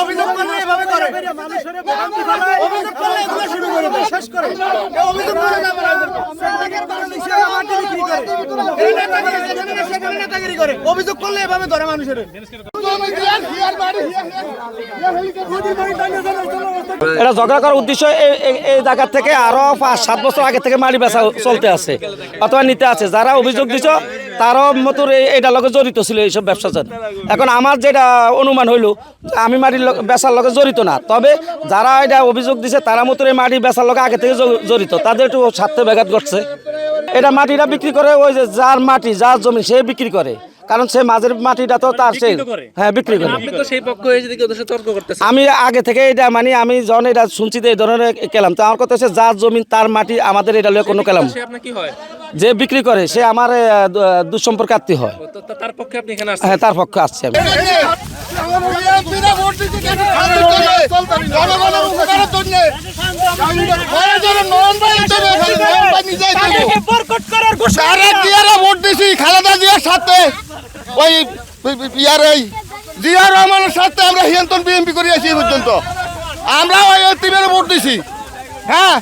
অভিযোগ করলে এভাবে ধরে মানুষের এটা ঝগড়া করার উদ্দেশ্য এই জায়গা থেকে আরো 5-7 বছর আগে থেকে মাটি বেচা চলতে আছে অথবা নিতে আছে। যারা অভিযোগ দিছ তারও মতো এইটার লগে জড়িত ছিল এইসব ব্যবসার। এখন আমার যেটা অনুমান হইল আমি মাটির বেচার লগে জড়িত না, তবে যারা এটা অভিযোগ দিছে তারা মতো এই মাটি বেচার লগে আগে থেকে জড়িত, তাদের একটু স্বার্থে ব্যাঘাত ঘটছে। এটা মাটিটা বিক্রি করে ওই যে যার মাটি যার জমি সে বিক্রি করে, কারণ সে মাঝের মাটিটা তো তার সে হ্যাঁ বিক্রি করে। আমি আগে থেকে এটা মানে আমি যখন এটা শুনছি এই ধরনের কেলাম, তো আমার কথা হচ্ছে যার জমি তার মাটি আমাদের এটা লয়ে কোনো কেলাম যে বিক্রি করে সে আমার দুঃসম্পর্ক আত্মীয় হয়। হ্যাঁ তার পক্ষে আসছে আমি। খালেদা জিয়ার সাথে ওই জিয়া রহমানের সাথে আমরা হিয়ন্তন বিএমপি করে আছি পর্যন্ত, আমরা ওই টিমের ভোট দিছি। হ্যাঁ